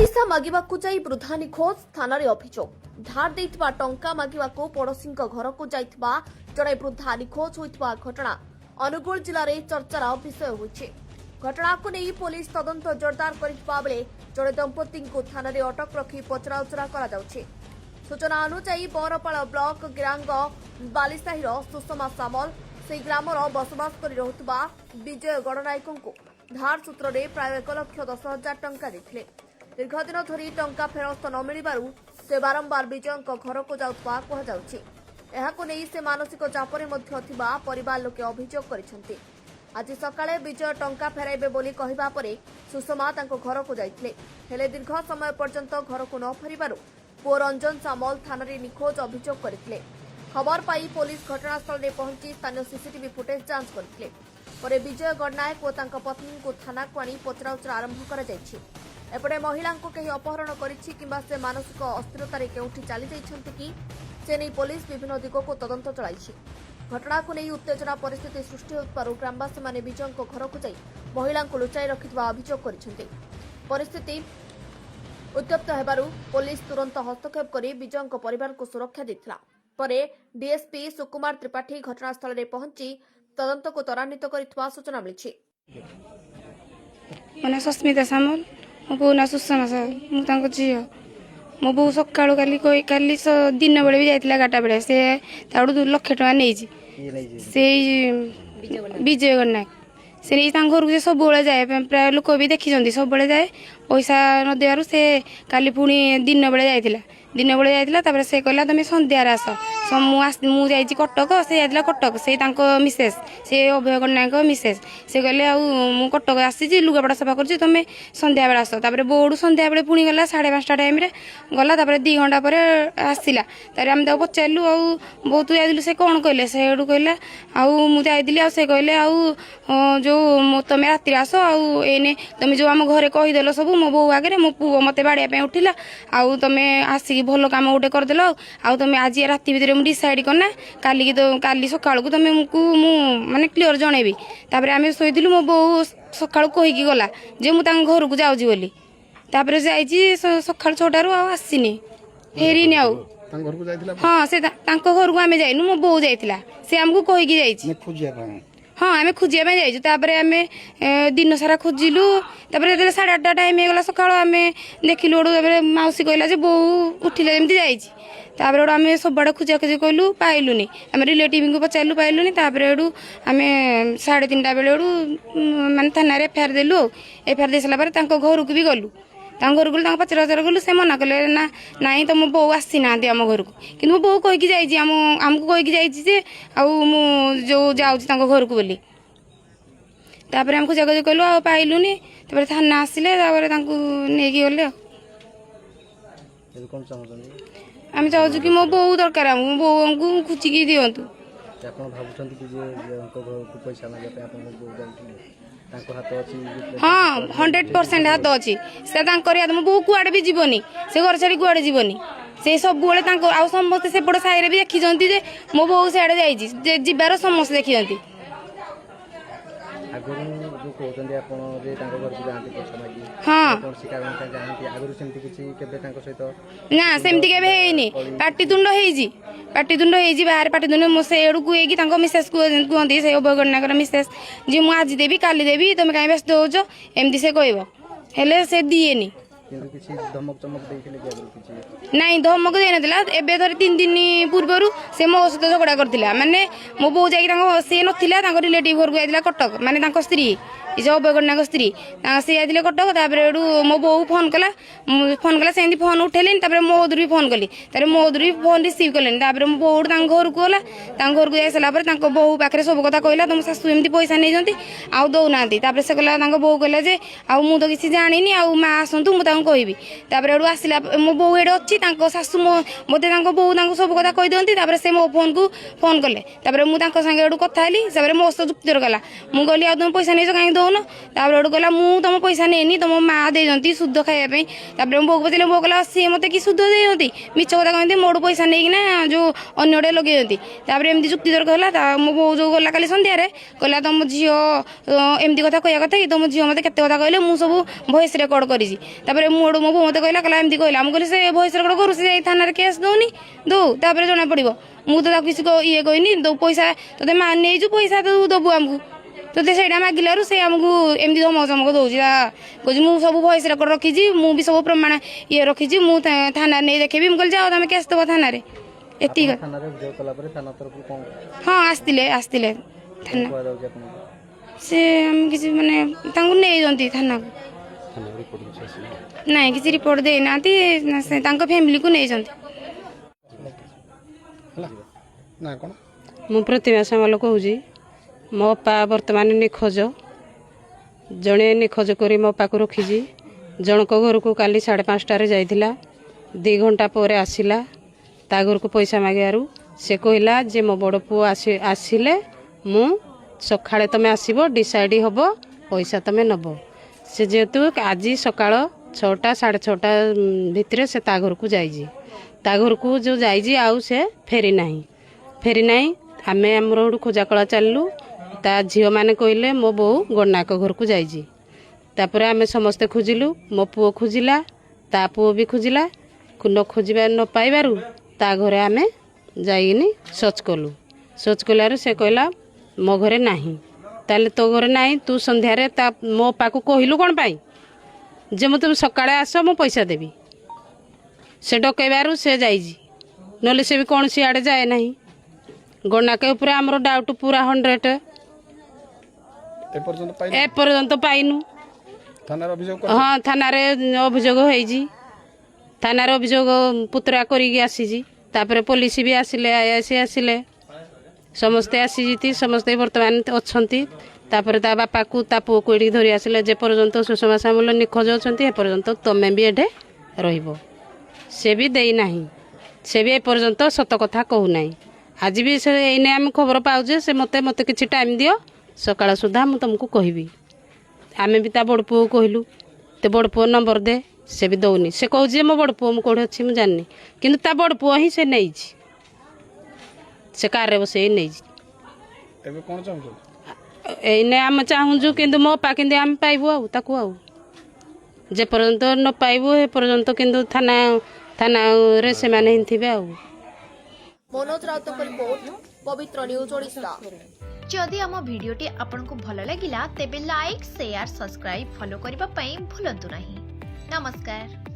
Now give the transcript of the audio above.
पैसा मागिबाकू जाई वृद्धा निखोज थानारे अभियोग धार देइथिबा टंका मागिबाकू पड़ोसीଙ୍କ घरକୁ ଯାଇଥିବା जड़े वृद्धा निखोज होइथिबा घटना अनुगुल जिले में चर्चार विषय होइछि। घटनाକୁ ନେଇ पुलिस तदंत जोरदार କରିଥିବା बेले जड़े दंपति को थानारे अटक रखी पचराउचरा करा जाउछि। सूचना अनुसार बरपाल ब्लॉक गिरांग बालीसाहीर सुषमा सामल से ग्रामर बसवास कर रहुथिबा विजय गणनायक को धार सूत्र में प्राय 1,10,000 टंका देथिले। दीर्घदिन धरी टंका फेरस्त न मिलिबारु से बारंबार विजय घर को जाउथबा कहा जाउछि। एहाको नै से मानसिक चापरे मध्य थिबा परिवार लोके अभियोग करिसेंति। आज सकाळे विजय टंका फेराइबे बोली कहिबा परे सुषमा तांको घर को जाइथिले, हेले दीर्घ समय पर्यंत घर को न फेरिबारु पुओ रंजन सामल थानारे निखोज अभियोग करथिले। खबर पाई पुलिस घटनास्थल में पहुंची स्थानीय सीसीटीवी फुटेज जांच करथिले। परे विजय गणनायक और तांका पत्नी को थाना को आनी पचराउचरा आरंभ करा जायछि। एपटे महिला को कहीं अपहरण करिछि किंबा से मानसिक अस्थिरतारे केउठी चली जाइछन्ति कि से नै पुलिस विभिन्न दिगों को तदंत चलाइछि। घटना को नहीं उत्तेजना परिस्थिति सृष्टि होइबारु ग्रामवासी माने विजय को घर को जाई महिला को लुचाई रखिथिबा अभियोग करिसेंति। परिस्थिति उत्तप्त हेबारु पुलिस तुरंत हस्तक्षेप करी विजय को परिवार को सुरक्षा देथिला। परे डीएसपी सुकुमार त्रिपाठी घटनास्थल में पहुंची तदंत को त्वरान्वित करिथिबा सूचना मिलिछि। माने सस्मिता सामल मो बो ना सुषमा मु झील मो बो सका काली दिन बेले भी जाइला गाटा बेले से 2,00,000 टका नहीं से विजय गणनायक से नहीं घर को सब जाए प्राय लोक भी देखी सब जाए पैसा न देवर से काली पुणी दिन बेले जाइला से कहला तुम संध्यार आस मुझे कटक से जाइला कटक से मिसेस से अभय गणनायक मिसेस से कहले आउ कटक आसी लुगापड़ा सफा कर तुम संध्या बेले आस बोर्ड संध्या बेले पुणी गला 5:30 टाइम गला 2 घंटा पर आसला आम पचारू आउ बहुत जाइलु से कौन कहले से कहला आउ मुझे से कहले आउ जो तुम राति आस आउ एने तुम जो आम घरे कहीदेल सब मो बो आगे मो पुओ मत बाड़िया उठिला आउ तुम आसिक भल कम गोटे करदेल आउ तुम आज राति भितर मुझे डिसाइड करना काली सका तुम माने क्लीयर जनइबी आम शोलु मो बो सका कहीकि गला जे मुझे घर को जाऊँगी बोली सका 6टारू आसनी फेरीनी आउ हाँ से घर को आम जाइनु मो बो जाइला से आमको कहीकि जाइए हाँ आम खोजा जाइए आम दिन सारा खोजिलु 8:30 टाइम होगा सका आम देखिलु मौसी कहला बो उठिले जमी जाइए आम सब खोजा खोजी कलु पाइलुनि आम रिलेटिव को पचारू पाइलुनि आम 3:30 बेलू मानने थाना एफआईआर देलु एफआईआर दे सारा घर को भी गलु घर को पचरा गलु से मना कले ना नाई तो मो बो आसी ना आम घर को कि मो बो कहीकि जाइए आमको कहीकि जाइए जो जाऊँ घर को बोली आम खोजा खोजी कलु आ पाइलुनि थाना आसिले नहीं गले आम चाहूँ कि मो बो दरकार आमको बो को खोजिकी दिंतु हाँ 100% हाथ अच्छी से मो बो कुआड़े भी जीवनी से घर छाड़ी कुआड़े जीवनी से सब आ समस्त सेपट साइड भी देखी मो बो सियाड़े जाबार समस्त देखी हाँ ना सेमती के पाटितुंड पाटितुंड बाहर पाटितुंड से को मिसेस कहती से अभयगणनायक मिसेस जी मुझे आज देवी काली देवी तुम कहीं व्यस्त होच एमती से कह हेले से दिएनी नाई धमक दे ना 3 दिन पूर्वर से मो सहित झगड़ा करता माने मो बो जा सी ना रिलेटिव घर को जाइला कटक माने स्त्री जो अभयगणनायक स्त्री सी जाइए कटक मो बो फोन कला से फोन उठेली मो भी फोन कली मो भी फोन रिसीव कले मो बो घर को गला घर को जाई सारा बो पाखे सब कथा कहला तुम शाशु एमती पैसा नहीं आउ दौना से कहला बो कहला जे आउ मु तो किसी जानी आउ माँ आसतु मुझे कहबी आसला मो बो ये अच्छी शाशु मत बो सब कथा कही दिखती से मो फोन को फोन कले मुझे कथा मो सहित जुक्ति कला मुझे कहली आ तुम पैसा नहीं कहीं दौन कहला मुझे तुम पैसा नहीं तुम माँ दे शुद्ध खायापी बो को पचारे बो कहला सी मत कि शुद्ध दे मिछ कथा कहते मोड़ पैसा नहीं जो अन्न लगे एमती जुक्ति तर्क है मो बो जो गला काली संध्यारे कहला तुम झील एमती कथा कह कथा कि तुम झील मत केते कथा कहले मुझे सब भॉइस रेकर्ड करी मुझे मो बो मत कहला एमती कहला मुझे से भैंस रेकर्ड करू से थाना केस दौनी दो तापर जना पड़ो मुझे तो किसी ये कहनी दो पैसा ते नहीं पैसा तो दबु आमको तो से मागिलु से आमको एमती धमक चमक दौर कह सब भैंस रेकर्ड रखी मुझे सब प्रमाण ये रखी मुझे थाना नहीं देखेबी मुझे जाओ तुम केस दब थाना एति हाँ आसते थाना से किसी माने नहीं थाना को नहीं किसी रिपोर्ट देना फैमिली को नहीं मु प्रतिमा सामल कहूँ मो पा बर्तमान निखोज जड़े निखोज कर मो पा को रखी जनक घर को काली 5:30 जाइला 2 घंटा पर आसला ता घर को पैसा मागिबारु से कहला जे मो बड़ पुओ आसिले मु सकाळे तमे आसीबो डिसाइड हबो पैसा तमे नबो से जेतु आज सकाळ 6टा 6:30 भितर से ता घर को जाइजी ता घर को जो जाइजी आउ से फेरी नहीं आमे हमर खोजा कला चललु ता झियो माने कहले मो बो गन्नाक घर को जाइजी तापर आमे समस्ते खोजिलु मो पुओ खोजिला ता पुओ भी खोजिला न खोजिबा न पाइबारु ता घरे आमे जाइनी सर्च कलु से कहला मो घरे नाही ताले तो घरे नाही तू संध्यारे ता मो पाकू कहलु कोन पाई जे मो तुम सकाळे आस मो पैसा देबी से डकैबारु से जाइजी नले से भी कौन सी आड़े जाए नाही गन्नाके ऊपर हमरो डाउट पूरा 100 ए पर्यंत पाइनु हाँ थाना अभियोग होइजी थाना अभियोग पुतरा करिकी आसीजी तापर पुलिस भी आसिले आईआईसी आसिले समस्ते आसीजी समस्ते वर्तमान अच्छी तापर ता बापा को ता पुओ को एडी धरी आसिले जे पर्यंत सुषमा सामल निखोज अछंती ए पर्यंत तमे भी एठे रहिबो से भी देई नाही से भी ए पर्यंत सत कथा कहू नाही आज भी से एने हम खबर पाउजे से मते किछि टाइम दियो सकाळ सुधा मु तुमको कहबी आमे भी ता बड़ पुओ कहलु ते बड़ पुओ नंबर दे से भी दौनी से कहू जे मो बड़ पुओ मु कोठे अछि मु जाननी किंतु ता बड़ पुओ ही से नहीं से कार रे बसे नहीं एबे कोन चाहू एने हम चाहूजु किंतु मो पा किंतु हम पाइबो आ ताकू आ जे पर्यंत न पाइबो हे पर्यंत किंतु थाना रे से माने हिंथिबे आ मनोज राउत रिपोर्ट पवित्र न्यूज ओडिशा। जदि आम भिडियोटी आपंक भल लगिला तेबे लाइक शेयर सब्सक्राइब फॉलो करने भूलु नहीं। नमस्कार।